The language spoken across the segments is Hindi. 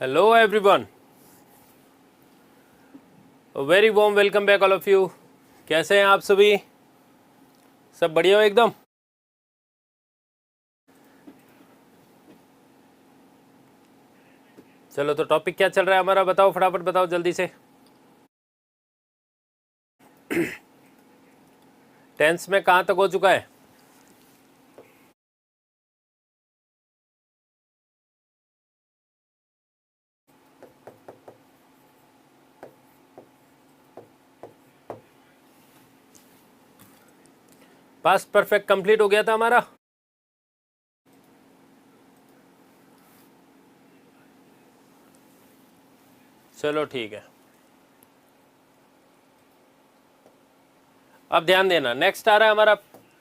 Hello everyone, very warm welcome back all of you. कैसे हैं आप सभी? सब बढ़िया हो एकदम? चलो, तो टॉपिक क्या चल रहा है हमारा? बताओ, फटाफट बताओ जल्दी से। टेंस में कहाँ तक हो चुका है? पास्ट परफेक्ट कंप्लीट हो गया था हमारा। चलो ठीक है, अब ध्यान देना। नेक्स्ट आ रहा है हमारा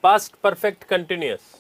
past perfect continuous.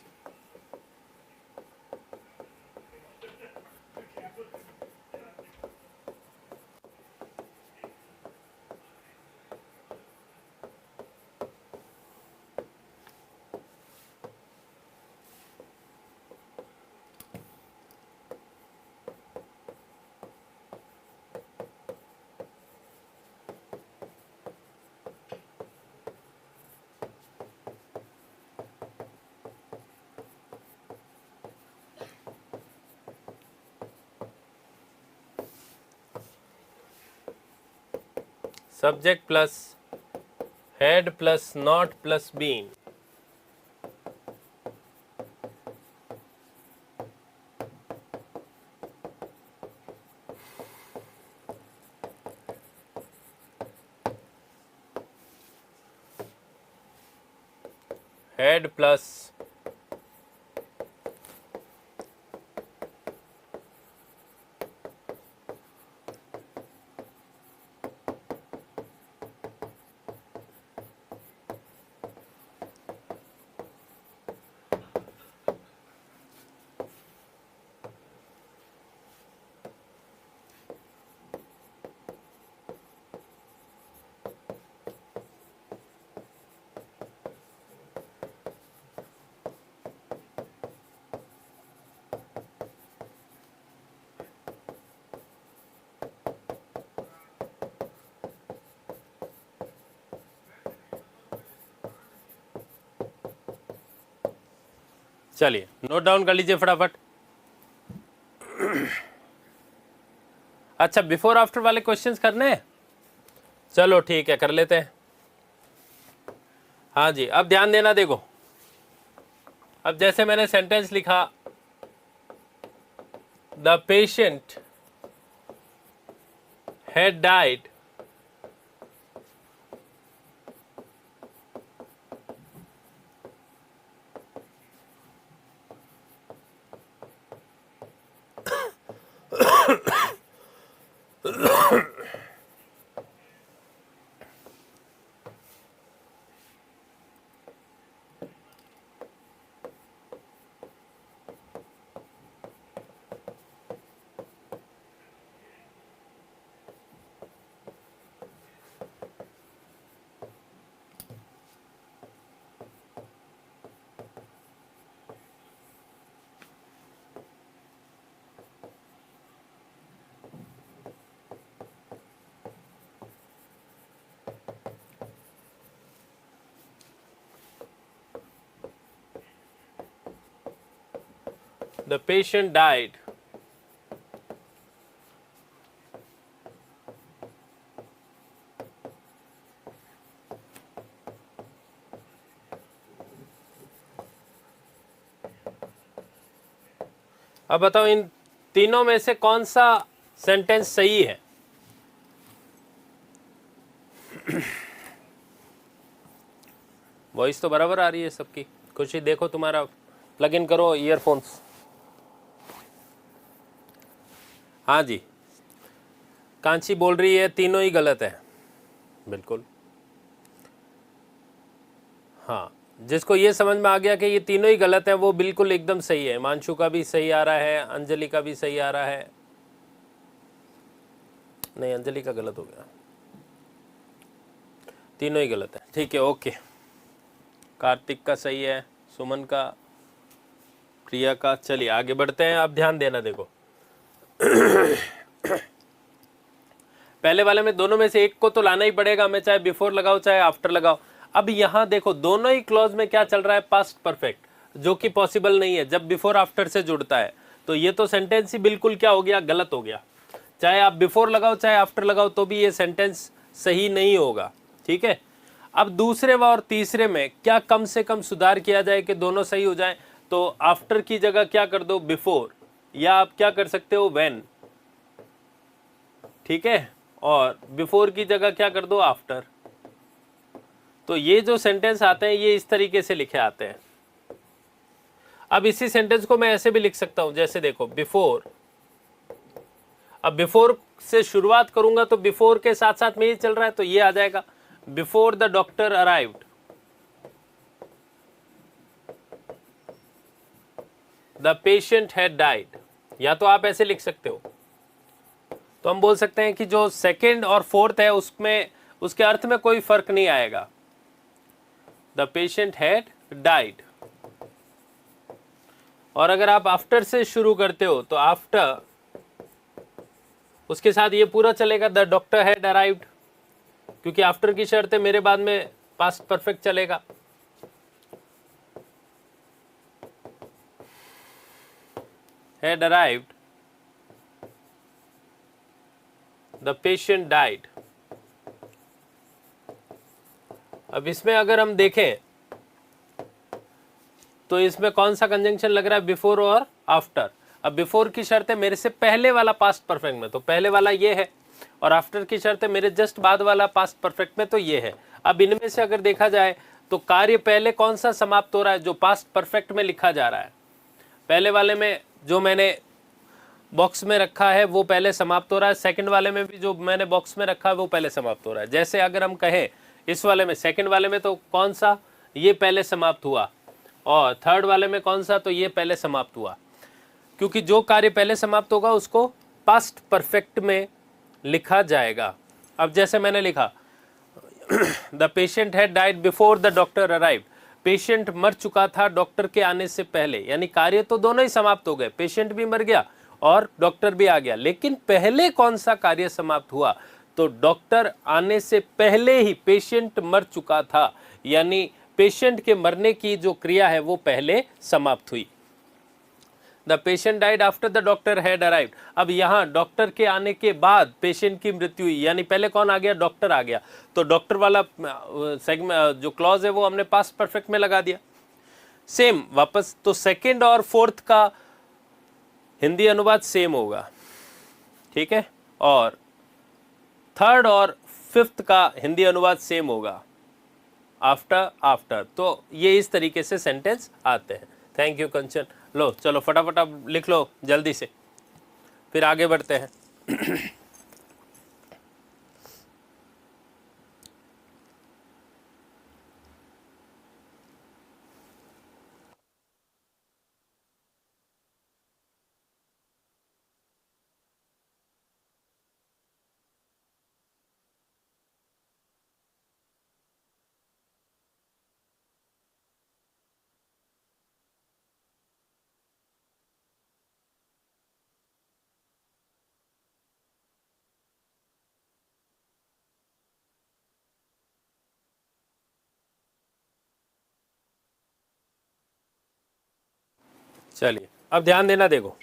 Subject plus had plus not plus been. Had plus चलिए नोट डाउन कर लीजिए फटाफट। अच्छा, बिफोर आफ्टर वाले क्वेश्चंस करने हैं? चलो ठीक है, कर लेते हैं। हाँ जी, अब ध्यान देना। देखो, अब जैसे मैंने सेंटेंस लिखा, the patient had died the patient died अब बताओ, इन तीनों में से कौन सा सेंटेंस सही है? वॉइस तो बराबर आ रही है सबकी। खुशी देखो, तुम्हारा प्लग इन करो ईयरफोन्स। हाँ जी, कांची बोल रही है तीनों ही गलत है। बिल्कुल, हाँ। जिसको ये समझ में आ गया कि ये तीनों ही गलत है, वो बिल्कुल एकदम सही है। मानशु का भी सही आ रहा है, अंजलि का भी सही आ रहा है। नहीं, अंजलि का गलत हो गया। तीनों ही गलत है, ठीक है, ओके। कार्तिक का सही है, सुमन का, प्रिया का। चलिए आगे बढ़ते हैं। अब ध्यान देना। देखो, पहले वाले में दोनों में से एक को तो लाना ही पड़ेगा, मैं चाहे बिफोर लगाओ चाहे आफ्टर लगाओ। अब यहां देखो दोनों ही क्लॉज में क्या चल रहा है, पास्ट परफेक्ट, जो कि पॉसिबल नहीं है जब बिफोर आफ्टर से जुड़ता है। तो ये तो सेंटेंस ही बिल्कुल क्या हो गया, गलत हो गया। चाहे आप बिफोर लगाओ चाहे आफ्टर लगाओ तो भी ये सेंटेंस सही नहीं होगा, ठीक है। अब दूसरे व और तीसरे में क्या कम से कम सुधार किया जाए कि दोनों सही हो जाए, तो आफ्टर की जगह क्या कर दो, बिफोर, या आप क्या कर सकते हो, व्हेन, ठीक है, और बिफोर की जगह क्या कर दो, आफ्टर। तो ये जो सेंटेंस आते हैं ये इस तरीके से लिखे आते हैं। अब इसी सेंटेंस को मैं ऐसे भी लिख सकता हूं, जैसे देखो बिफोर, अब बिफोर से शुरुआत करूंगा तो बिफोर के साथ साथ में ये चल रहा है तो ये आ जाएगा, before the doctor arrived the patient had died. या तो आप ऐसे लिख सकते हो, तो हम बोल सकते हैं कि जो सेकंड और फोर्थ है उसमें उसके अर्थ में कोई फर्क नहीं आएगा, द पेशेंट हैड डाइड। और अगर आप आफ्टर से शुरू करते हो तो आफ्टर, उसके साथ ये पूरा चलेगा, द डॉक्टर हैड अराइव्ड, क्योंकि आफ्टर की शर्त है, मेरे बाद में पास्ट परफेक्ट चलेगा। Had arrived the patient died. अब इसमें अगर हम देखें तो इसमें कौन सा कंजंक्शन लग रहा है, बिफोर और आफ्टर। अब बिफोर की शर्त है मेरे से पहले वाला पास्ट परफेक्ट में, तो पहले वाला ये है, और आफ्टर की शर्त है मेरे जस्ट बाद वाला पास्ट परफेक्ट में, तो ये है। अब इनमें से अगर देखा जाए तो कार्य पहले कौन सा समाप्त हो रहा है, जो पास्ट परफेक्ट में लिखा जा रहा है। पहले वाले में जो मैंने बॉक्स में रखा है वो पहले समाप्त हो रहा है, सेकंड वाले में भी जो मैंने बॉक्स में रखा है वो पहले समाप्त हो रहा है। जैसे अगर हम कहें इस वाले में, सेकंड वाले में तो कौन सा, ये पहले समाप्त हुआ, और थर्ड वाले में कौन सा, तो ये पहले समाप्त हुआ। क्योंकि जो कार्य पहले समाप्त होगा उसको पास्ट परफेक्ट में लिखा जाएगा। अब जैसे मैंने लिखा the patient had died before the doctor arrived, patient मर चुका था डॉक्टर के आने से पहले, यानी कार्य तो दोनों ही समाप्त हो गए, पेशेंट भी मर गया और डॉक्टर भी आ गया, लेकिन पहले कौन सा कार्य समाप्त हुआ, तो डॉक्टर आने से पहले ही पेशेंट मर चुका था, यानी पेशेंट के मरने की जो क्रिया है वो पहले समाप्त हुई। The patient died after the doctor had arrived. अब यहाँ डॉक्टर के आने के बाद पेशेंट की मृत्यु हुई, यानी पहले कौन आ गया, डॉक्टर आ गया, तो डॉक्टर वाला सेगमेंट जो क्लॉज है वो हमने पास्ट परफेक्ट में लगा दिया। सेम वापस, तो सेकंड और फोर्थ का हिंदी अनुवाद सेम होगा, ठीक है, और थर्ड और फिफ्थ का हिंदी अनुवाद सेम होगा, आफ्टर आफ्टर। तो ये इस तरीके से सेंटेंस आते हैं। थैंक यू कंचन। लो चलो फटाफट अब लिख लो जल्दी से, फिर आगे बढ़ते हैं। चलिए अब ध्यान देना, देखो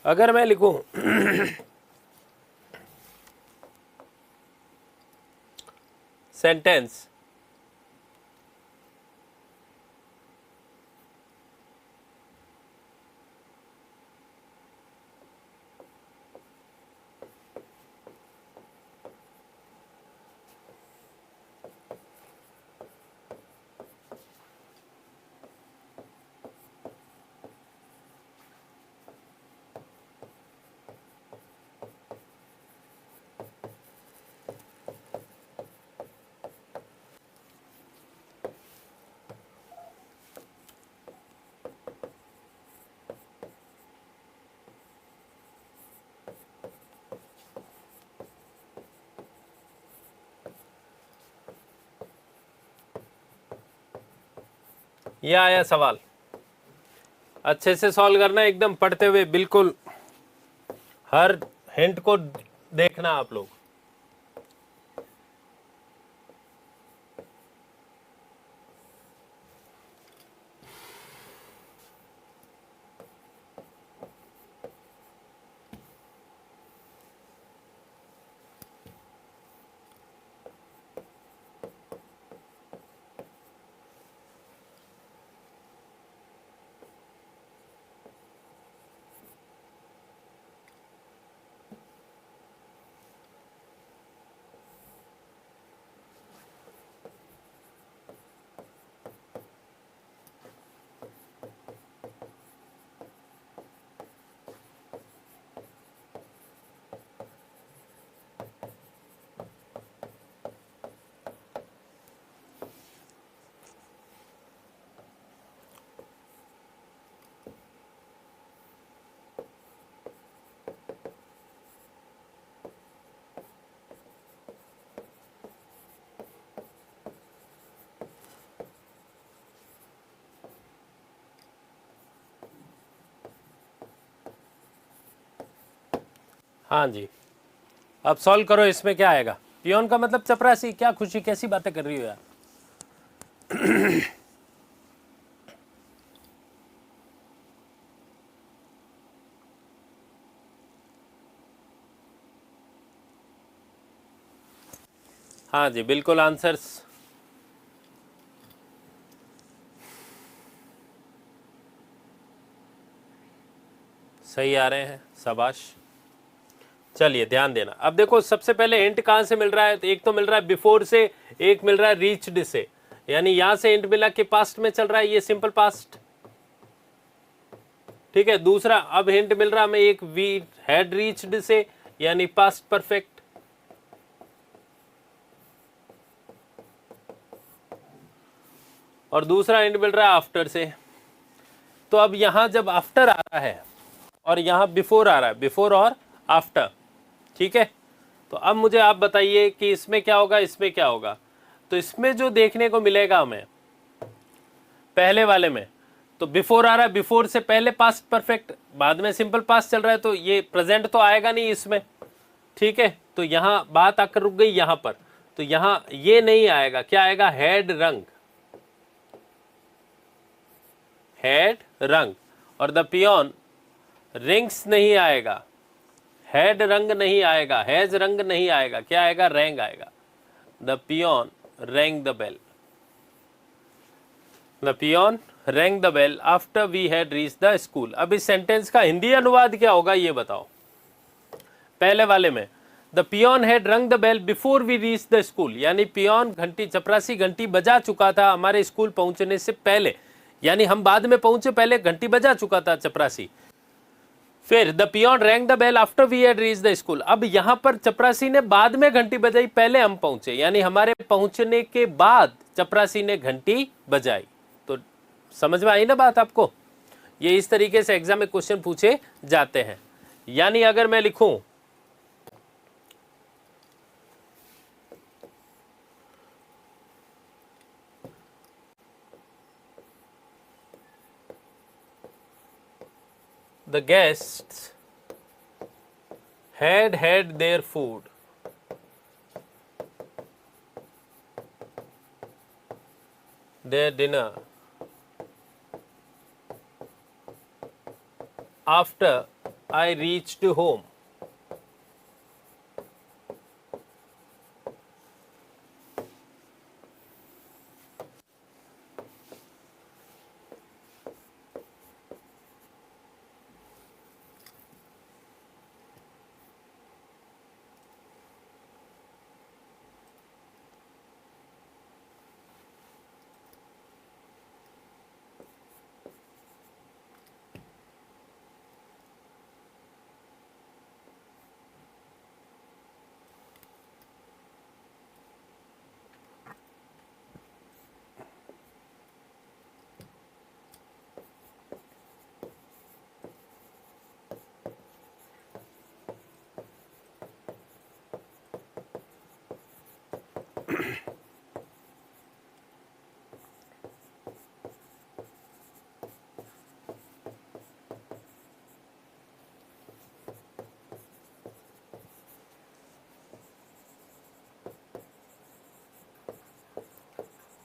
अगर मैं लिखूं सेंटेंस ये आया सवाल, अच्छे से सॉल्व करना, एकदम पढ़ते हुए, बिल्कुल हर हिंट को देखना आप लोग। हाँ जी, अब सॉल्व करो, इसमें क्या आएगा? पियोन का मतलब चपरासी। क्या खुशी, कैसी बातें कर रही हो यार? हाँ जी, बिल्कुल आंसर्स सही आ रहे हैं, शाबाश। चलिए ध्यान देना। अब देखो, सबसे पहले हिंट कहाँ से मिल रहा है? तो एक तो मिल रहा है बिफोर से, एक मिल रहा है रीच्ड से, यानी यहां से हिंट मिला कि पास्ट में चल रहा है, ये सिंपल पास्ट। ठीक है, दूसरा अब हिंट मिल रहा हमें एक वी हैड रीच्ड से, यानी पास्ट परफेक्ट। और दूसरा हिंट मिल रहा है आफ्टर से। तो अब यहां जब आफ्टर आ रहा है और यहां बिफोर आ रहा है, बिफोर और आफ्टर, ठीक है। तो अब मुझे आप बताइए कि इसमें क्या होगा, इसमें क्या होगा? तो इसमें जो देखने को मिलेगा हमें पहले वाले में, तो बिफोर आ रहा है, बिफोर से पहले पास्ट परफेक्ट, बाद में सिंपल पास्ट चल रहा है, तो ये प्रेजेंट तो आएगा नहीं इसमें, ठीक है। तो यहां बात आकर रुक गई यहां पर, तो यहां ये नहीं आएगा। क्या आएगा? हैड रंग, हैड रंग। और द पियोन रिंग्स नहीं आएगा, हैड रंग नहीं आएगा, हैज रंग नहीं आएगा, क्या आएगा? रैंग आएगा। The peon rang the bell, the peon rang the bell after we had reach the school. अब इस सेंटेंस का हिंदी अनुवाद क्या होगा ये बताओ? पहले वाले में the peon had rang the bell before we reach the school, यानी पियोन घंटी, चपरासी घंटी बजा चुका था हमारे स्कूल पहुंचने से पहले, यानी हम बाद में पहुंचे, पहले घंटी बजा चुका था चपरासी। फिर the peon rang the bell after we had reach the school. अब यहां पर चपरासी ने बाद में घंटी बजाई, पहले हम पहुंचे, यानी हमारे पहुंचने के बाद चपरासी ने घंटी बजाई। तो समझ में आई ना बात आपको? ये इस तरीके से एग्जाम में क्वेश्चन पूछे जाते हैं। यानी अगर मैं लिखूं the guests had had their food, their dinner after I reached home.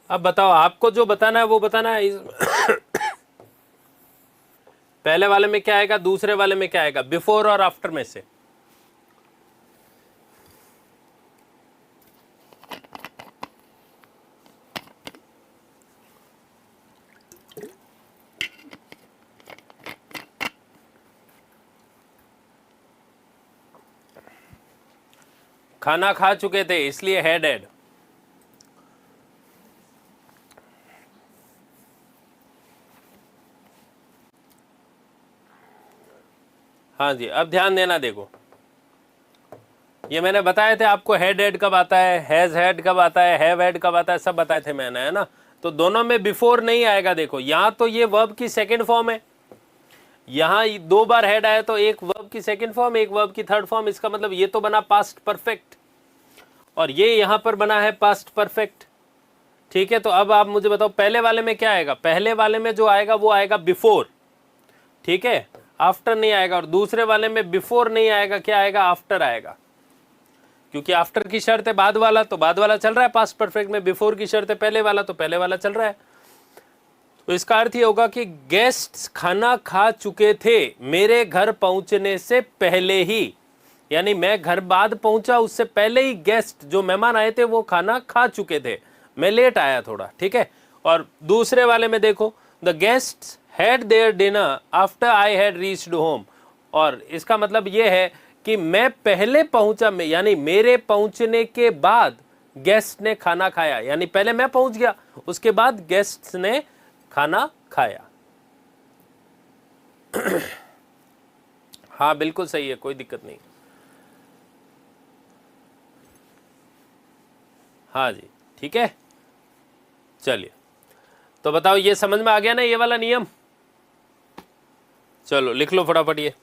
अब बताओ, आपको जो बताना है वो बताना है। पहले वाले में क्या आएगा, दूसरे वाले में क्या आएगा, बिफोर और आफ्टर में से? खाना खा चुके थे इसलिए हैड हैड। हाँ जी, अब ध्यान देना, देखो ये मैंने बताए थे आपको, हेड हेड कब आता है, हैज हेड कब आता है, हैव हेड कब आता है, सब बताए थे मैंने, है ना। तो दोनों में बिफोर नहीं आएगा। देखो यहाँ तो ये वर्ब की सेकंड फॉर्म है, यहाँ दो बार हेड आया तो एक वर्ब की सेकंड फॉर्म, एक वर्ब की थर्ड फॉर्म, इसका मतलब ये तो बना पास्ट परफेक्ट और ये यहाँ पर बना है पास्ट परफेक्ट, ठीक है। तो अब आप मुझे बताओ पहले वाले में क्या आएगा? पहले वाले में जो आएगा वो आएगा बिफोर, ठीक है। आफ्टर नहीं आएगा, और दूसरे वाले में बिफोर नहीं आएगा, क्या आएगा, आफ्टर आएगा, क्योंकि आफ्टर की शर्त है बाद वाला, तो बाद वाला चल रहा है पास्ट परफेक्ट में, बिफोर की शर्त है पहले वाला, तो पहले वाला चल रहा है। तो इसका अर्थ ये होगा कि गेस्ट्स खाना खा चुके थे मेरे घर पहुंचने से पहले ही, यानी मैं घर बाद पहुंचा उससे पहले ही गेस्ट जो मेहमान आए थे वो खाना खा चुके थे, मैं लेट आया थोड़ा, ठीक है। और दूसरे वाले में देखो, the guests had there dinner after I had reached home, और इसका मतलब ये है कि मैं पहले पहुंचा, यानी मेरे पहुंचने के बाद गेस्ट ने खाना खाया, यानी पहले मैं पहुंच गया उसके बाद गेस्ट्स ने खाना खाया। हाँ बिल्कुल सही है, कोई दिक्कत नहीं। हाँ जी ठीक है, चलिए तो बताओ ये समझ में आ गया ना ये वाला नियम? चलो लिख लो फटाफट ये।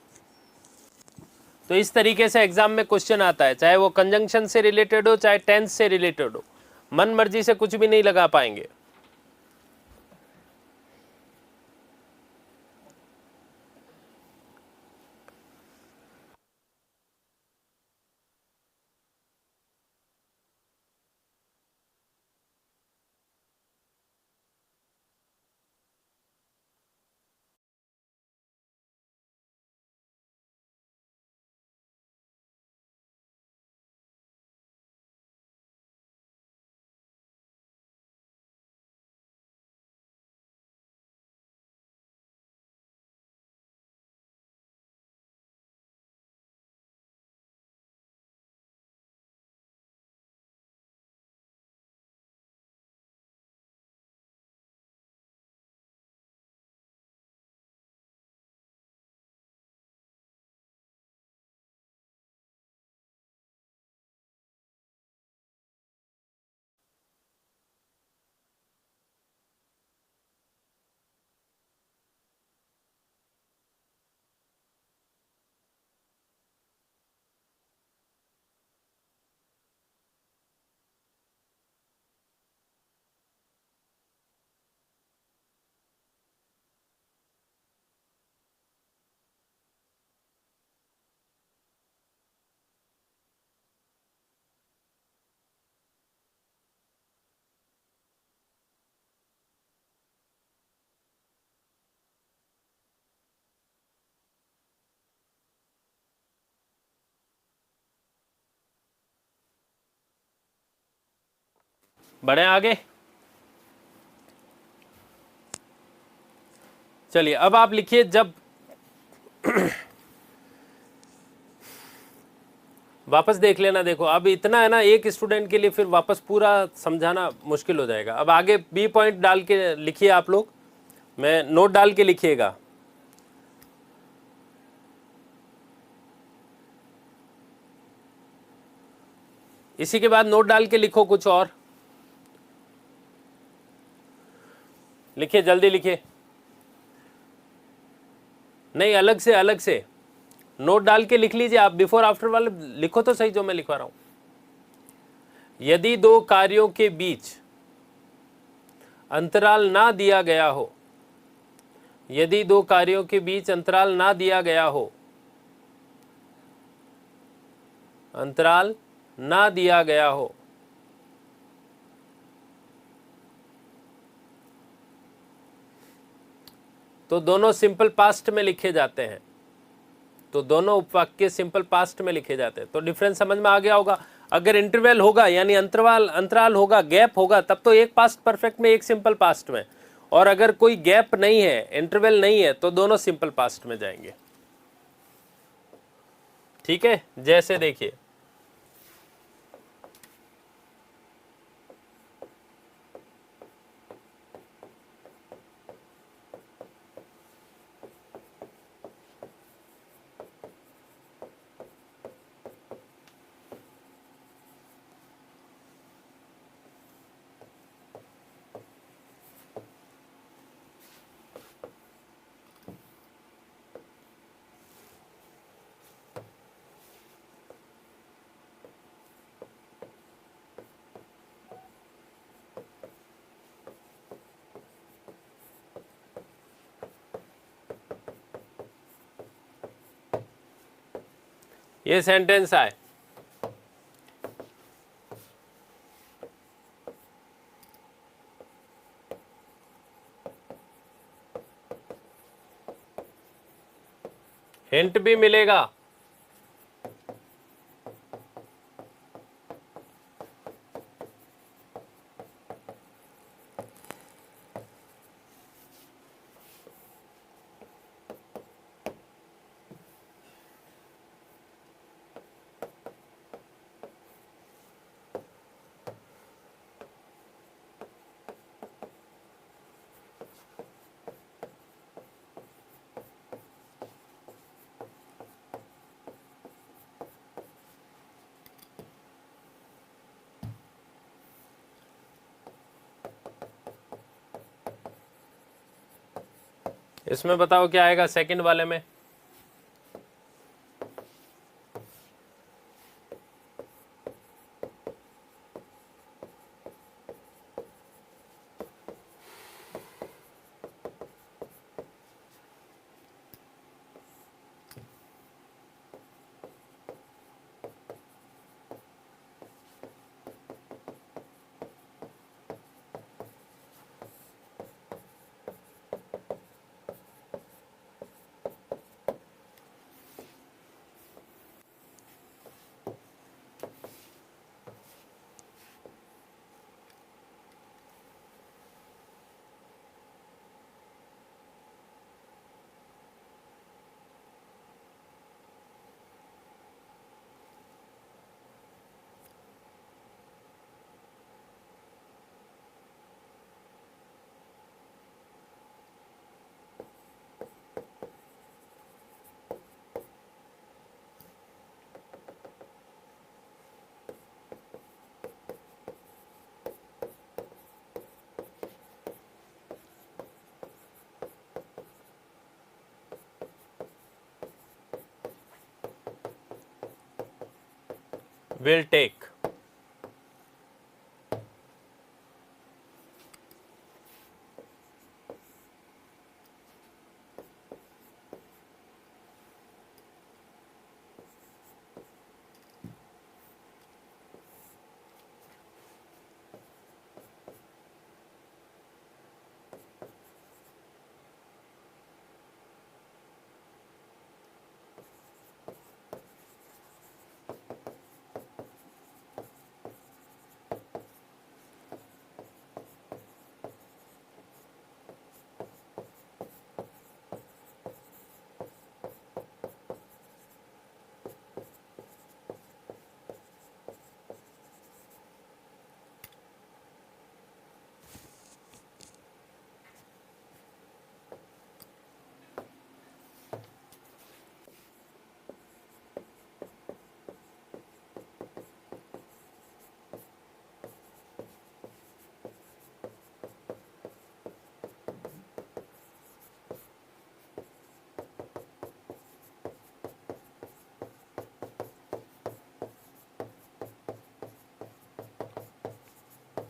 तो इस तरीके से एग्जाम में क्वेश्चन आता है, चाहे वो कंजंक्शन से रिलेटेड हो चाहे टेंस से रिलेटेड हो, मन मर्जी से कुछ भी नहीं लगा पाएंगे। बढ़े आगे, चलिए अब आप लिखिए, जब वापस देख लेना, देखो अब इतना है ना एक स्टूडेंट के लिए, फिर वापस पूरा समझाना मुश्किल हो जाएगा। अब आगे बी पॉइंट डाल के लिखिए आप लोग, मैं नोट डाल के लिखिएगा। इसी के बाद नोट डाल के लिखो कुछ और, लिखिए जल्दी लिखिए, नहीं अलग से, अलग से नोट डाल के लिख लीजिए आप, बिफोर आफ्टर वाले लिखो तो सही जो मैं लिखवा रहा हूं। यदि दो कार्यों के बीच अंतराल ना दिया गया हो, यदि दो कार्यों के बीच अंतराल ना दिया गया हो, अंतराल ना दिया गया हो, तो दोनों सिंपल पास्ट में लिखे जाते हैं, तो दोनों उपवाक्य सिंपल पास्ट में लिखे जाते हैं। तो डिफरेंस समझ में आ गया होगा। अगर इंटरवल होगा यानी अंतराल होगा, गैप होगा, तब तो एक पास्ट परफेक्ट में एक सिंपल पास्ट में, और अगर कोई गैप नहीं है, इंटरवल नहीं है, तो दोनों सिंपल पास्ट में जाएंगे। ठीक है, जैसे देखिए ये सेंटेंस आए। हिंट भी मिलेगा। इसमें बताओ क्या आएगा सेकंड वाले में। Will take।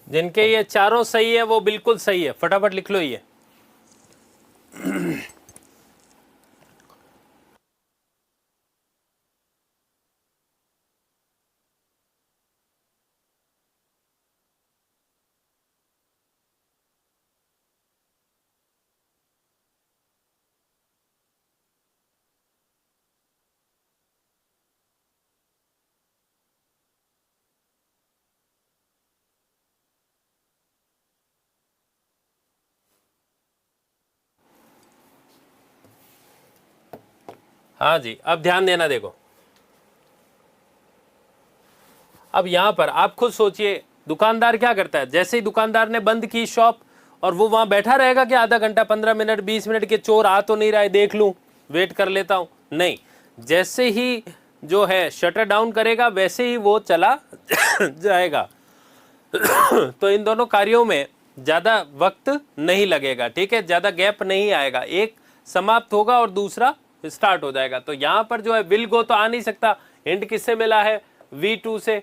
जिनके ये चारों सही है वो बिल्कुल सही है, फटाफट लिख लो ये। हाँ जी, अब ध्यान देना। देखो अब यहां पर आप खुद सोचिए, दुकानदार क्या करता है, जैसे ही दुकानदार ने बंद की शॉप और वो वहां बैठा रहेगा कि आधा घंटा 15 मिनट 20 मिनट के चोर आ तो नहीं रहा है, देख लूं, वेट कर लेता हूं, नहीं, जैसे ही जो है शटर डाउन करेगा वैसे ही वो चला जाएगा। तो इन दोनों कार्यों में ज्यादा वक्त नहीं लगेगा, ठीक है, ज्यादा गैप नहीं आएगा, एक समाप्त होगा और दूसरा स्टार्ट हो जाएगा। तो यहां पर जो है विल गो तो आ नहीं सकता, हिंट किससे मिला है, V2 से।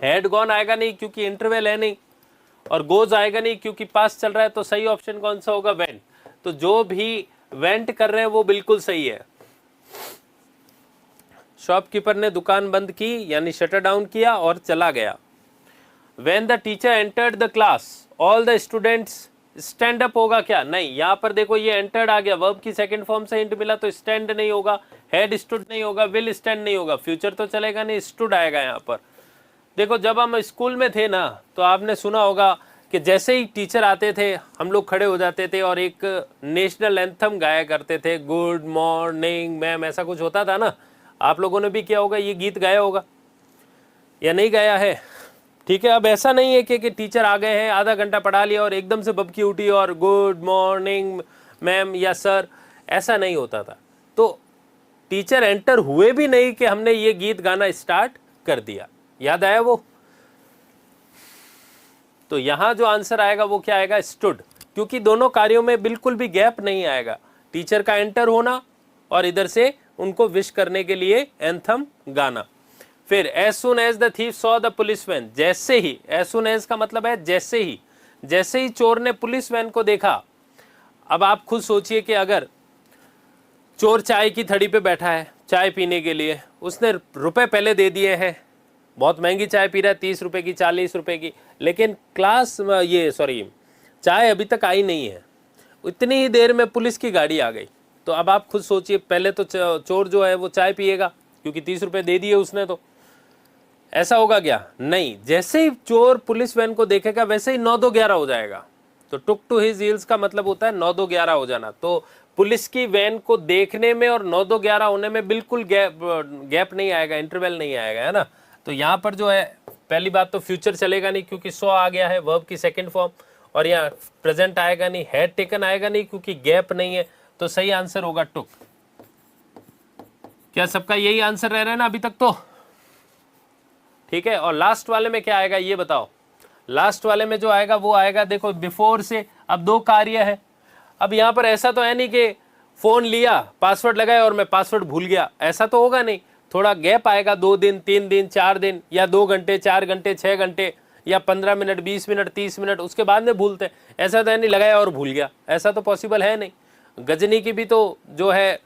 हेड गॉन आएगा नहीं क्योंकि इंटरवल है नहीं, और गोज आएगा नहीं क्योंकि पास चल रहा है। तो सही ऑप्शन कौन सा होगा, वेंट। तो जो भी वेंट कर रहे हैं वो बिल्कुल सही है। शॉपकीपर ने दुकान बंद की यानी शटर डाउन किया और चला गया। When the teacher entered the class, all the students stand up होगा क्या? नहीं, यहाँ पर देखो ये entered आ गया, वर्ब की सेकंड फॉर्म से हिंट मिला तो stand नहीं होगा, had stood नहीं होगा, will stand नहीं होगा, फ्यूचर तो चलेगा नहीं, stood आएगा यहाँ पर। देखो जब हम स्कूल में थे ना तो आपने सुना होगा कि जैसे ही टीचर आते थे हम लोग खड़े हो जाते थे और एक नेशनल एंथम गाया करते थे, गुड मॉर्निंग मैम, ऐसा कुछ होता था ना। आप लोगों ने भी किया होगा, ये गीत गाया होगा या नहीं गाया है? ठीक है, अब ऐसा नहीं है कि टीचर आ गए हैं, आधा घंटा पढ़ा लिया और एकदम से बबकी उठी और गुड मॉर्निंग मैम या सर, ऐसा नहीं होता था। तो टीचर एंटर हुए भी नहीं कि हमने ये गीत गाना स्टार्ट कर दिया। याद आया वो? तो यहां जो आंसर आएगा वो क्या आएगा? स्टूड, क्योंकि दोनों कार्यों में बिल्कुल भी गैप नहीं आएगा। टीचर का एंटर होना और इधर से उनको विश करने के लिए एंथम गाना। फिर as soon as the thief saw the police van, जैसे ही, as soon as का मतलब है जैसे ही चोर ने पुलिस वैन को देखा। अब आप खुद सोचिए कि अगर चोर चाय की थड़ी पे बैठा है चाय पीने के लिए, उसने रुपए पहले दे दिए हैं, बहुत महंगी चाय पी रहा है, 30 रुपए की, 40 रुपए की, लेकिन चाय अभी तक आई नहीं है। इतनी ही देर में पुलिस की गाड़ी आ गई। तो अब आप खुद सोचिए, पहले तो चोर जो है वो चाय पिएगा क्योंकि 30 रुपए दे दिए उसने, तो ऐसा होगा क्या? नहीं, जैसे ही चोर पुलिस वैन को देखेगा वैसे ही 9-2-11 हो जाएगा। तो टुक टू हिज हील्स का मतलब होता है 9-2-11 हो जाना। तो पुलिस की वैन को देखने में और 9-2-11 होने में बिल्कुल गैप नहीं आएगा, इंटरवल नहीं आएगा, है ना। तो यहाँ पर जो है पहली बात तो फ्यूचर चलेगा नहीं क्योंकि सो आ गया है वर्ब की सेकेंड फॉर्म, और यहाँ प्रेजेंट आएगा नहीं, हैड टेकन आएगा नहीं क्योंकि गैप नहीं है। तो सही आंसर होगा टुक। क्या सबका यही आंसर रह रहा है ना अभी तक? तो ठीक है। और लास्ट वाले में क्या आएगा ये बताओ? लास्ट वाले में जो आएगा वो आएगा, देखो बिफोर से अब दो कार्य है। अब यहाँ पर ऐसा तो है नहीं कि फोन लिया, पासवर्ड लगाया और मैं पासवर्ड भूल गया, ऐसा तो होगा नहीं। थोड़ा गैप आएगा, 2 दिन, 3 दिन, 4 दिन, या 2 घंटे, 4 घंटे, 6 घंटे, या 15 मिनट, 20 मिनट, 30 मिनट, उसके बाद में भूलते। ऐसा तो है नहीं लगाया और भूल गया, ऐसा तो पॉसिबल है नहीं। गजनी की भी तो जो है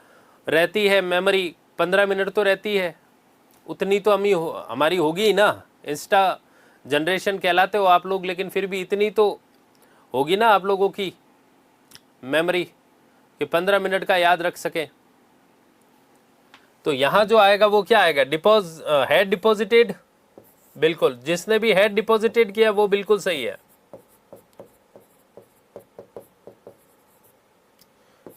रहती है मेमोरी 15 मिनट तो रहती है, उतनी तो हमारी होगी ही ना। इंस्टा जनरेशन कहलाते हो आप लोग, लेकिन फिर भी इतनी तो होगी ना आप लोगों की मेमोरी कि 15 मिनट का याद रख सके। तो यहां जो आएगा वो क्या आएगा? Had deposited. बिल्कुल, जिसने भी हैड डिपॉजिटेड किया वो बिल्कुल सही है।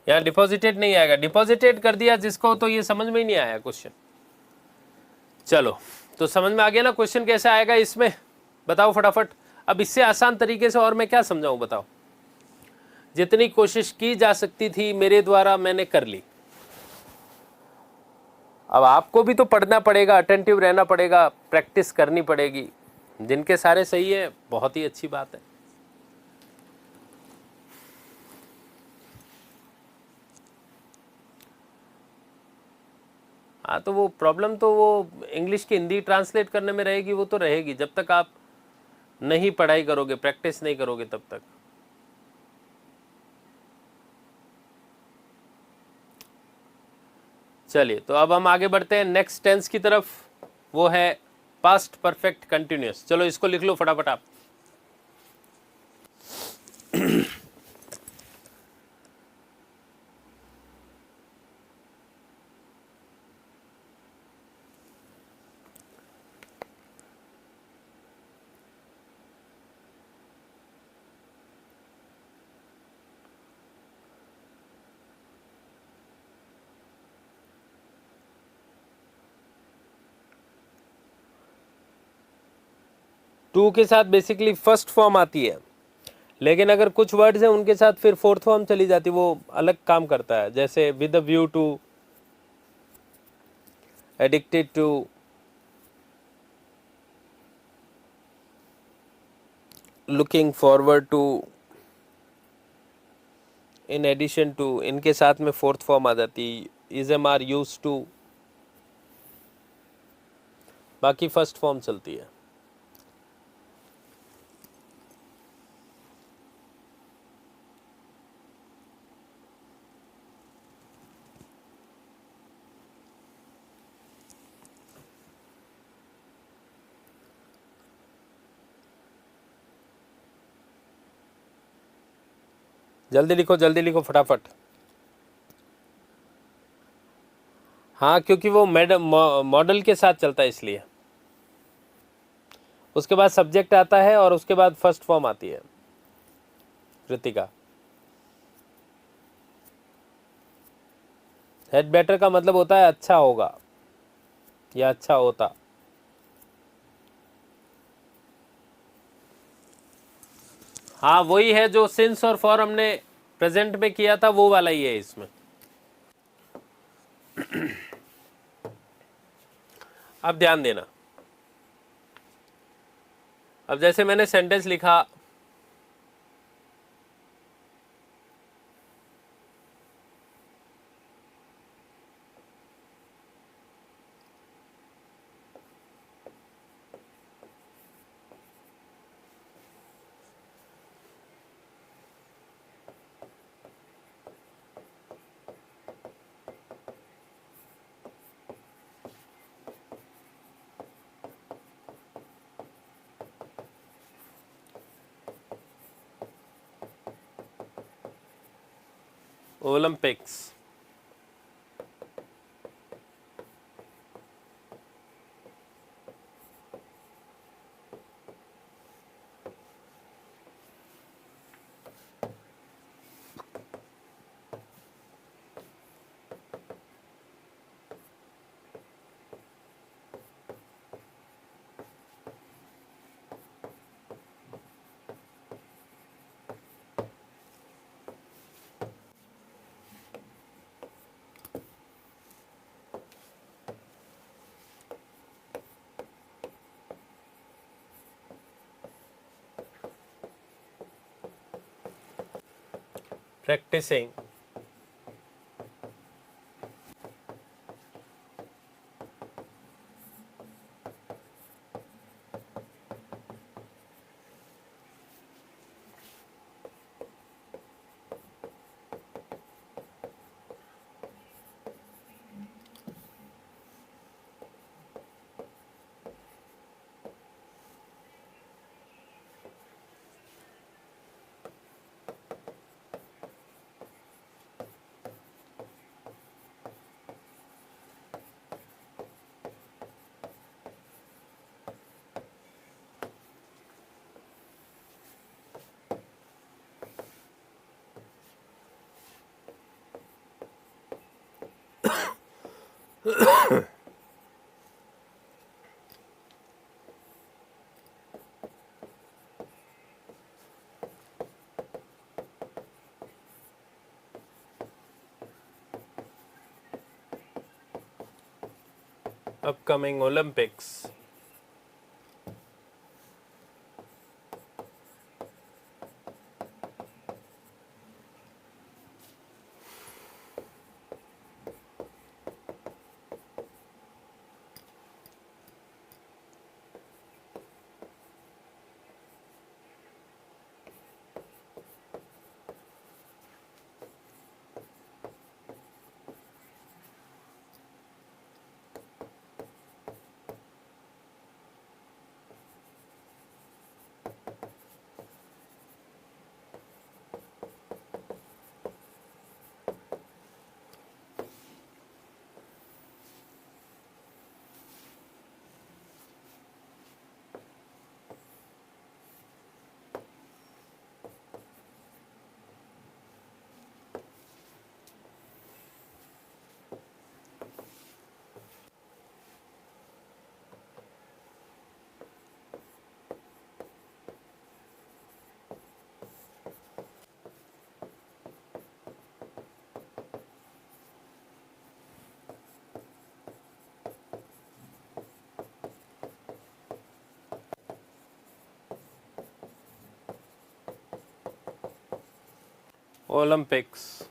यहाँ डिपॉजिटेड नहीं आएगा, डिपॉजिटेड कर दिया जिसको, तो ये समझ में ही नहीं आया क्वेश्चन। चलो, तो समझ में आ गया ना क्वेश्चन कैसे आएगा इसमें? बताओ फटाफट। अब इससे आसान तरीके से और मैं क्या समझाऊं बताओ? जितनी कोशिश की जा सकती थी मेरे द्वारा मैंने कर ली। अब आपको भी तो पढ़ना पड़ेगा, अटेंटिव रहना पड़ेगा, प्रैक्टिस करनी पड़ेगी। जिनके सारे सही है बहुत ही अच्छी बात है। हाँ, तो वो प्रॉब्लम तो वो इंग्लिश की हिंदी ट्रांसलेट करने में रहेगी, वो तो रहेगी जब तक आप नहीं पढ़ाई करोगे, प्रैक्टिस नहीं करोगे तब तक। चलिए, तो अब हम आगे बढ़ते हैं नेक्स्ट टेंस की तरफ, वो है पास्ट परफेक्ट कंटिन्यूअस। चलो इसको लिख लो फटाफट आप। टू के साथ बेसिकली फर्स्ट फॉर्म आती है, लेकिन अगर कुछ वर्ड्स हैं उनके साथ फिर फोर्थ फॉर्म चली जाती, वो अलग काम करता है। जैसे with a view to, addicted to, looking forward to, in addition to, इनके साथ में फोर्थ फॉर्म आ जाती है। Is am are use to, बाकी फर्स्ट फॉर्म चलती है। जल्दी लिखो फटाफट। हाँ, क्योंकि वो मॉडल के साथ चलता है इसलिए। उसके बाद सब्जेक्ट आता है और उसके बाद फर्स्ट फॉर्म आती है। कृतिका, हैड बेटर का मतलब होता है अच्छा होगा या अच्छा होता। हाँ, वही है जो सिंस और फॉर हमने प्रेजेंट में किया था, वो वाला ही है इसमें। अब ध्यान देना, अब जैसे मैंने सेंटेंस लिखा, Olympics. practicing, upcoming Olympics, Olympics,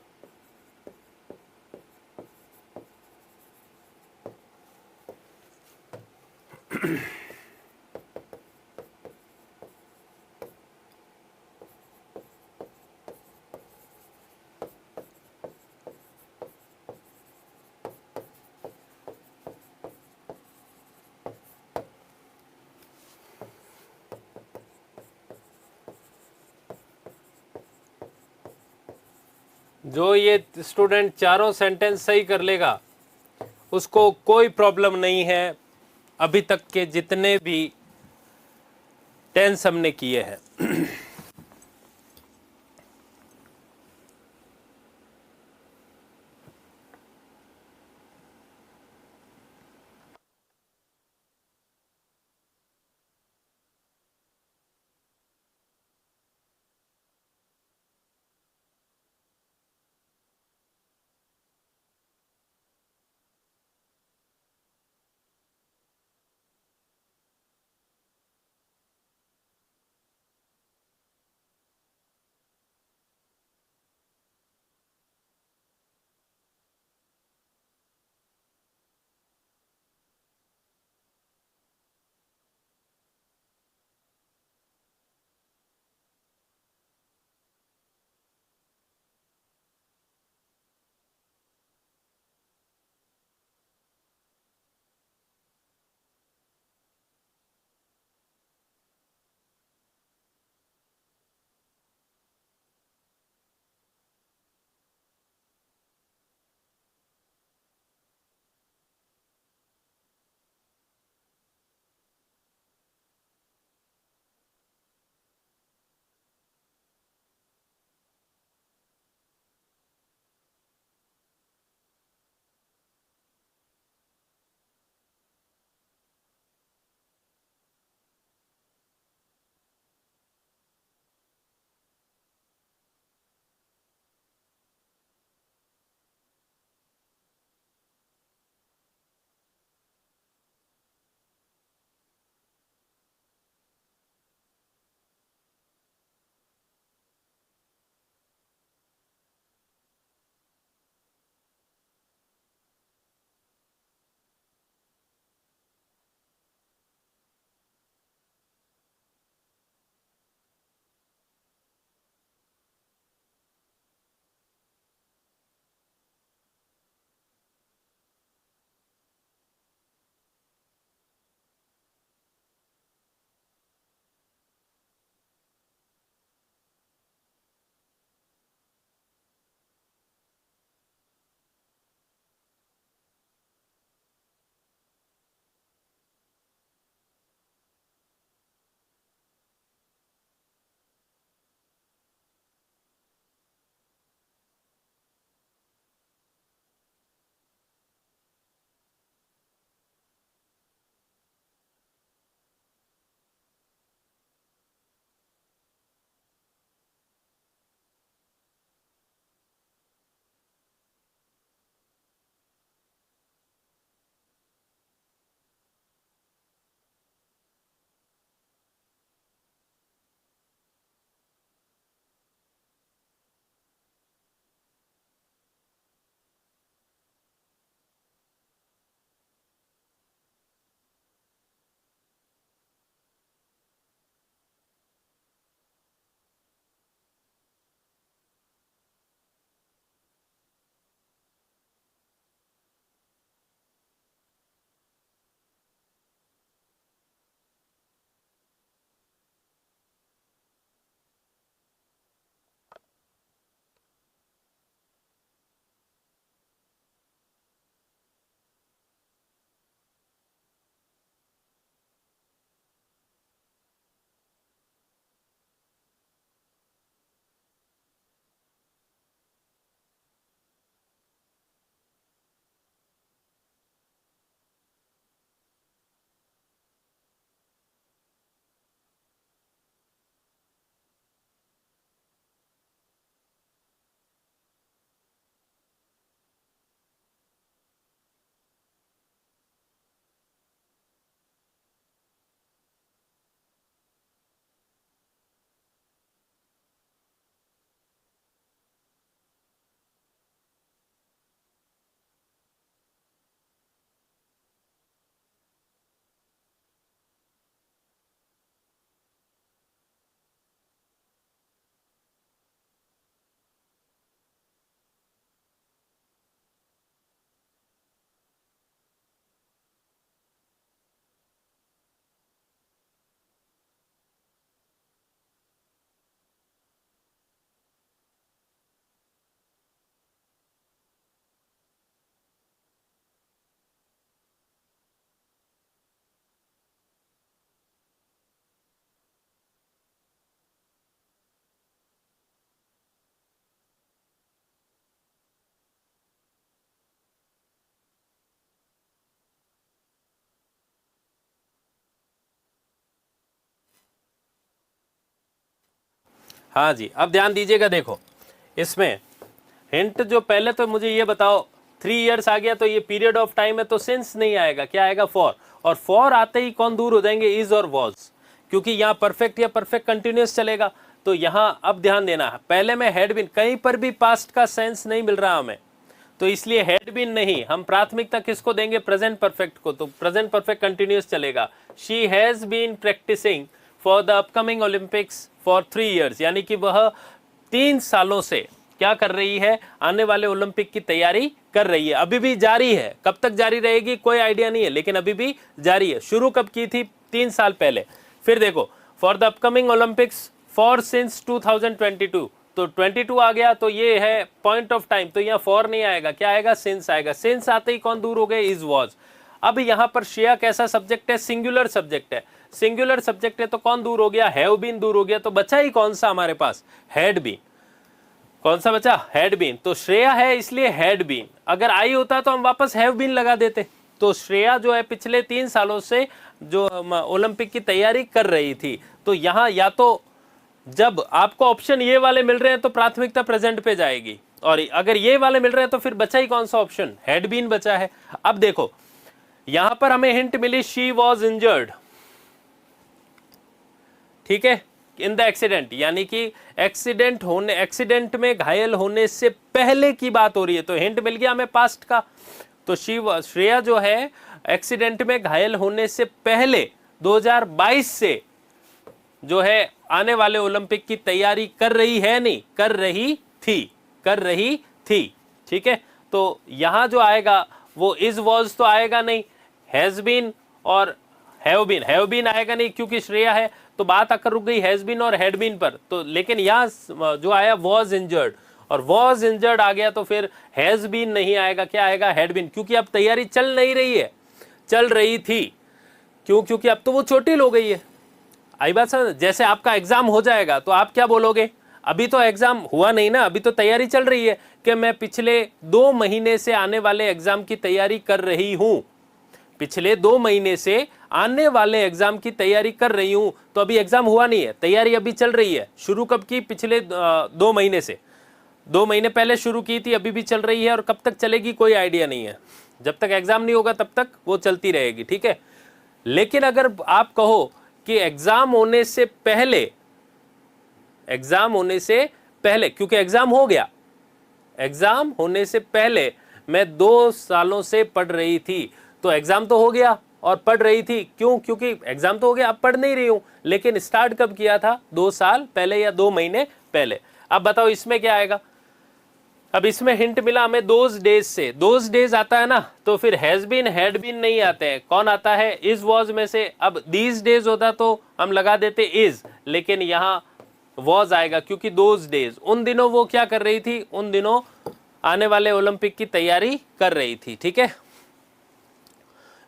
जो ये स्टूडेंट चारों सेंटेंस सही कर लेगा उसको कोई प्रॉब्लम नहीं है। अभी तक के जितने भी टेंस हमने किए हैं हाँ जी, अब ध्यान दीजिएगा, देखो इसमें हिंट जो पहले तो मुझे ये बताओ 3 इयर्स आ गया तो ये पीरियड ऑफ टाइम है तो सिंस नहीं आएगा, क्या आएगा फॉर, और फॉर आते ही कौन दूर हो जाएंगे, इज और वॉज, क्योंकि यहाँ परफेक्ट या परफेक्ट कंटिन्यूस चलेगा। तो यहाँ अब ध्यान देना, पहले में हैड बीन, कहीं पर भी पास्ट का सेंस नहीं मिल रहा हमें, तो इसलिए हैड बीन नहीं, हम प्राथमिकता किसको देंगे, प्रेजेंट परफेक्ट को, तो प्रेजेंट परफेक्ट कंटिन्यूस चलेगा। She has been practising for the upcoming Olympics for 3 years, यानी कि वह 3 सालों से क्या कर रही है, आने वाले ओलंपिक की तैयारी कर रही है, अभी भी जारी है, कब तक जारी रहेगी कोई आइडिया नहीं है, लेकिन अभी भी जारी है। शुरू कब की थी, 3 साल पहले। फिर देखो for the upcoming Olympics for since 2022, तो 22 आ गया, तो ये है पॉइंट ऑफ टाइम, तो यहाँ फॉर नहीं आएगा, क्या आएगा, सिंस आएगा। सिंस आते ही कौन दूर हो गए, इज वॉज। अब यहाँ पर श्रेया कैसा सब्जेक्ट है, सिंगुलर सब्जेक्ट है, सिंगुलर सब्जेक्ट है तो कौन दूर हो गया, हैव बीन दूर हो गया, तो बचा ही कौन सा हमारे पास, हैड बीन। कौन सा बचा, हैड बीन, तो श्रेया है इसलिए हैड बीन, अगर आई होता तो हम वापस हैव बीन लगा देते। तो श्रेया जो है पिछले 3 सालों से जो ओलंपिक की तैयारी कर रही थी, तो यहाँ या तो जब आपको ऑप्शन ये वाले मिल रहे हैं तो प्राथमिकता प्रेजेंट पे जाएगी, और अगर ये वाले मिल रहे हैं तो फिर बचा ही कौन सा ऑप्शन, हैड बीन बचा है। अब देखो यहां पर हमें हिंट मिली, शी वॉज इंजर्ड, ठीक है, इन द एक्सीडेंट, यानी कि एक्सीडेंट में घायल होने से पहले की बात हो रही है, तो हिंट मिल गया हमें पास्ट का। तो श्रेया जो है एक्सीडेंट में घायल होने से पहले 2022 से जो है आने वाले ओलंपिक की तैयारी कर रही है, नहीं कर रही थी, कर रही थी, ठीक है। तो यहां जो आएगा वो इज वॉज तो आएगा नहीं, हैज बीन और हैव बीन आएगा नहीं क्योंकि श्रेया है, तो बात आकर रुक गई हैज बीन और हैड बीन पर। तो लेकिन यहाँ जो आया वॉज इंजर्ड, और वॉज इंजर्ड आ गया तो फिर हैज बीन नहीं आएगा, क्या आएगा, हैड बीन, क्योंकि अब तैयारी चल नहीं रही है, चल रही थी। क्यों, क्योंकि अब तो वो चोटिल हो गई है। आई बात समझ, जैसे आपका एग्जाम हो जाएगा तो आप क्या बोलोगे, अभी तो एग्जाम हुआ नहीं ना, अभी तो तैयारी चल रही है, कि मैं पिछले 2 महीने से आने वाले एग्जाम की तैयारी कर रही हूं, पिछले 2 महीने से आने वाले एग्जाम की तैयारी कर रही हूं, तो अभी एग्जाम हुआ नहीं है, तैयारी अभी चल रही है। शुरू कब की, पिछले 2 महीने से, 2 महीने पहले शुरू की थी, अभी भी चल रही है, और कब तक चलेगी कोई आइडिया नहीं है, जब तक एग्जाम नहीं होगा तब तक वो चलती रहेगी, ठीक है। लेकिन अगर आप कहो कि एग्जाम होने से पहले, एग्जाम होने से पहले, क्योंकि एग्जाम हो गया, एग्जाम होने से पहले मैं 2 सालों से पढ़ रही थी, तो एग्जाम तो हो गया और पढ़ रही थी, क्यों, क्योंकि एग्जाम तो हो गया, अब पढ़ नहीं रही हूं, लेकिन स्टार्ट कब किया था, 2 साल पहले या 2 महीने पहले। अब बताओ इसमें क्या आएगा, अब इसमें हिंट मिला हमें दोज डेज से, दोज डेज आता है ना, तो फिर हैज बीन हैड बीन नहीं आते हैं, कौन आता है, इज वॉज में से। अब दीज डेज होता तो हम लगा देते इज, लेकिन यहाँ वॉज आएगा क्योंकि दोज डेज, उन दिनों वो क्या कर रही थी, उन दिनों आने वाले ओलंपिक की तैयारी कर रही थी, ठीक है।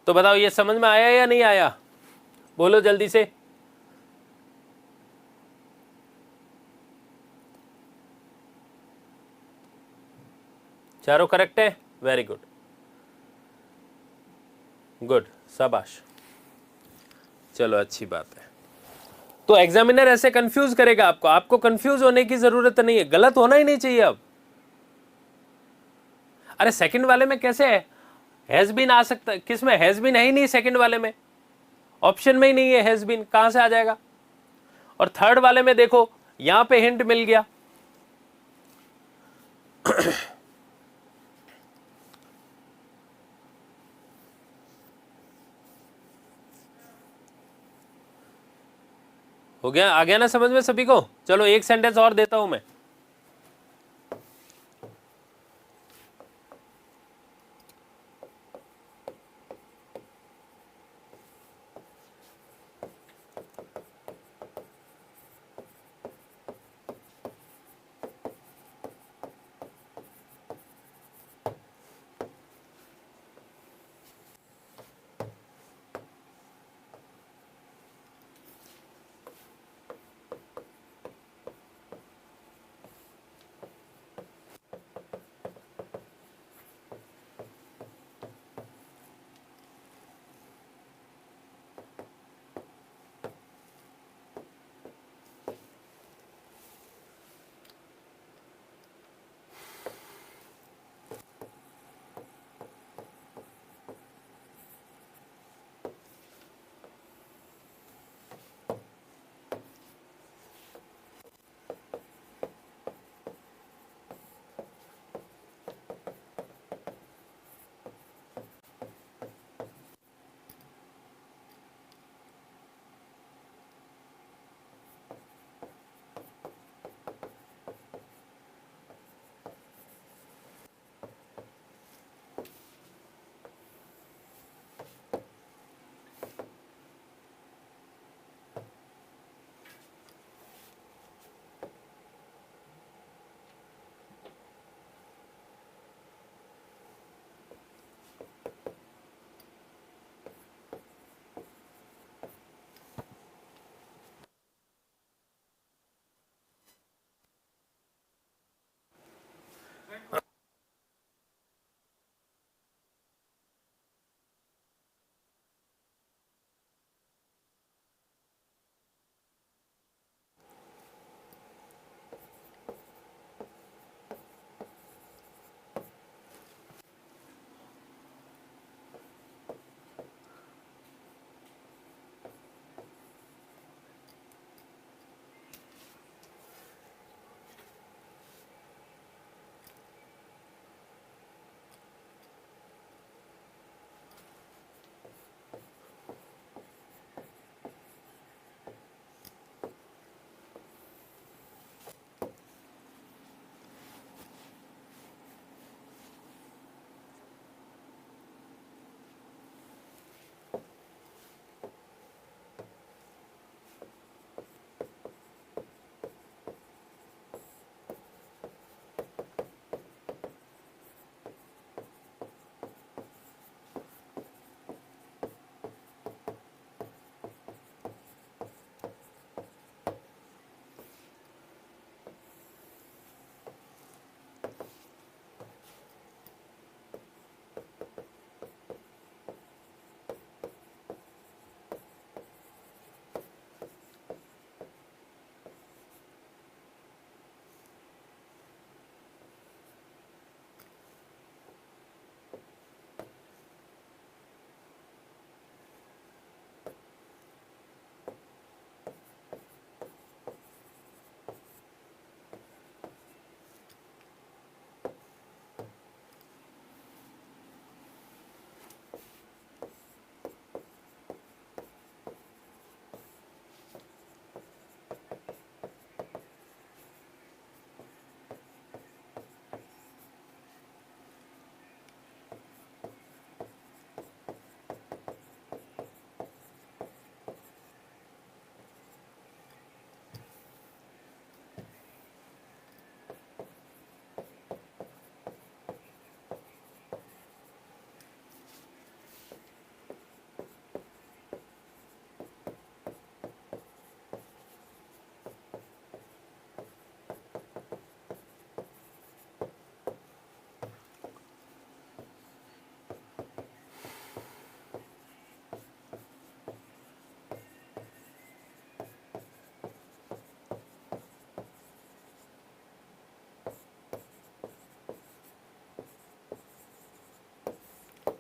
तो बताओ ये समझ में आया या नहीं आया, बोलो जल्दी से। चारों करेक्ट है, वेरी गुड, गुड, शाबाश, चलो अच्छी बात है। तो एग्जामिनर ऐसे कंफ्यूज करेगा आपको, आपको कंफ्यूज होने की जरूरत नहीं है, गलत होना ही नहीं चाहिए। अब अरे सेकंड वाले में कैसे है, हैज बीन आ सकता है, किसमें हैज बीन है ही नहीं, सेकंड वाले में ऑप्शन में ही नहीं है, हैज बीन कहां से आ जाएगा। और थर्ड वाले में देखो यहां पे हिंट मिल गया, हो गया, आ गया ना समझ में सभी को। चलो एक सेंटेंस और देता हूं मैं,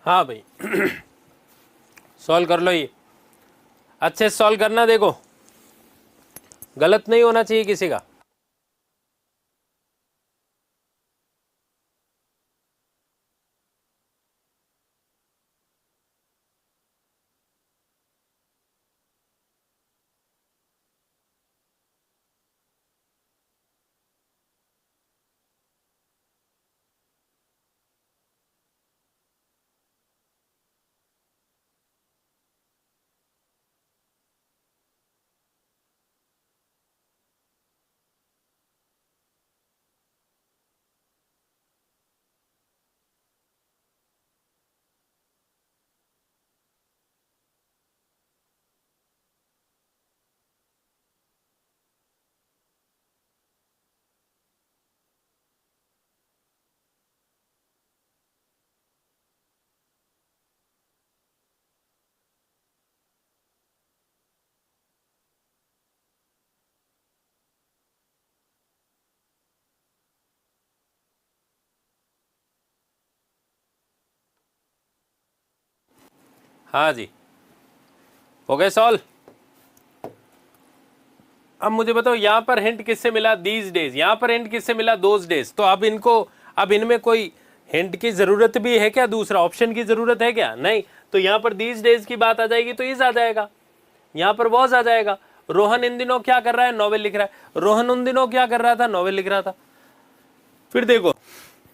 हाँ भाई सॉल्व कर लो, ये अच्छे से सॉल्व करना, देखो गलत नहीं होना चाहिए किसी का। हाँ जी, हो गए सॉल्व। अब मुझे बताओ यहाँ पर हिंट किससे मिला, दीज डेज, यहाँ पर हिंट किससे मिला, दोज डेज। तो अब इनको, अब इनमें कोई हिंट की जरूरत भी है क्या, दूसरा ऑप्शन की जरूरत है क्या, नहीं। तो यहाँ पर दीज डेज की बात आ जाएगी तो इज आ जाएगा, यहाँ पर वॉज आ जाएगा। रोहन इन दिनों क्या कर रहा है, नॉवेल लिख रहा है। रोहन उन दिनों क्या कर रहा था, नॉवेल लिख रहा था। फिर देखो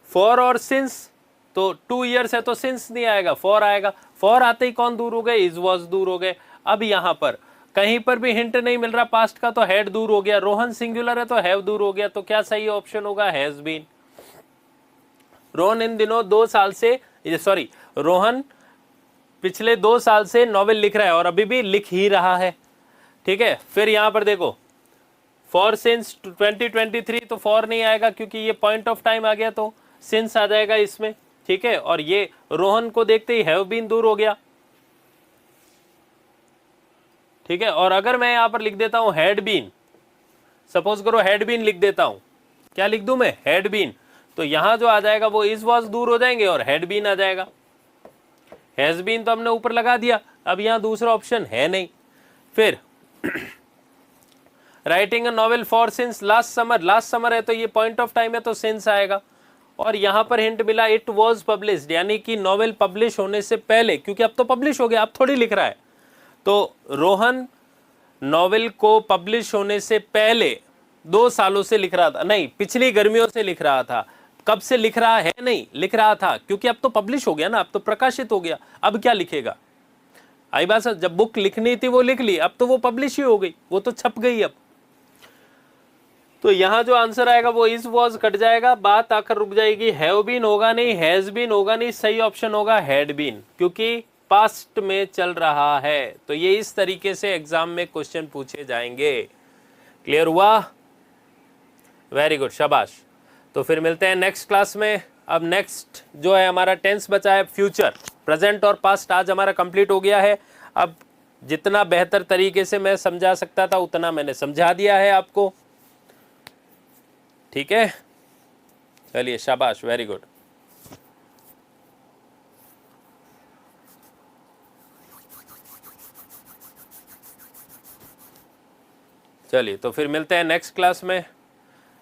फॉर और सिंस, तो 2 ईयर्स है तो सिंस नहीं आएगा, फॉर आएगा। फॉर आते ही कौन दूर हो गए, इज वॉज दूर हो गए। अब यहाँ पर कहीं पर भी हिंट नहीं मिल रहा पास्ट का, तो हैड दूर हो गया। रोहन सिंगुलर है तो हैव दूर हो गया। तो क्या सही ऑप्शन होगा, हैज बीन। रोहन इन दिनों 2 साल से, सॉरी, रोहन पिछले 2 साल से नॉवेल लिख रहा है और अभी भी लिख ही रहा है। ठीक है, फिर यहां पर देखो फॉर सिंस 2023, तो फॉर नहीं आएगा क्योंकि ये पॉइंट ऑफ टाइम आ गया, तो सिंस आ जाएगा इसमें। ठीक है, और ये रोहन को देखते ही हैव बीन दूर हो गया। ठीक है, और अगर मैं यहां पर लिख देता हूं हैड बीन, सपोज करो हैड बीन लिख देता हूं, क्या लिख दूं मैं, हैड बीन, तो यहां जो आ जाएगा वो इज वॉज दूर हो जाएंगे और हैड बीन आ जाएगा। हैज बीन तो हमने ऊपर लगा दिया, अब यहां दूसरा ऑप्शन है नहीं। फिर writing a novel for since last summer, last summer है तो ये पॉइंट ऑफ टाइम है तो सिंस आएगा। और यहां पर हिंट मिला इट वॉज पब्लिश्ड, यानी कि नॉवेल पब्लिश होने से पहले, क्योंकि अब तो पब्लिश हो गया, अब थोड़ी लिख रहा है। तो रोहन नॉवेल को पब्लिश होने से पहले 2 सालों से लिख रहा था, नहीं पिछली गर्मियों से लिख रहा था। कब से लिख रहा है, नहीं लिख रहा था, क्योंकि अब तो पब्लिश हो गया ना, अब तो प्रकाशित हो गया, अब क्या लिखेगा। आई बात, जब बुक लिखनी थी वो लिख ली, अब तो वो पब्लिश ही हो गई, वो तो छप गई अब। तो यहां जो आंसर आएगा वो इज वॉज कट जाएगा, बात आकर रुक जाएगी। हैव बीन होगा नहीं, हैज बीन होगा नहीं, सही ऑप्शन होगा हैड बीन, क्योंकि पास्ट में चल रहा है। तो ये इस तरीके से एग्जाम में क्वेश्चन पूछे जाएंगे। क्लियर हुआ, वेरी गुड, शाबाश। तो फिर मिलते हैं नेक्स्ट क्लास में। अब नेक्स्ट जो है हमारा टेंस बचा है, फ्यूचर, प्रेजेंट और पास्ट आज हमारा कंप्लीट हो गया है। अब जितना बेहतर तरीके से मैं समझा सकता था उतना मैंने समझा दिया है आपको। ठीक है, चलिए शाबाश, वेरी गुड। चलिए तो फिर मिलते हैं नेक्स्ट क्लास में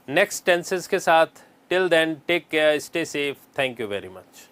नेक्स्ट टेंसेस के साथ। Till then take care, stay safe, thank you very much.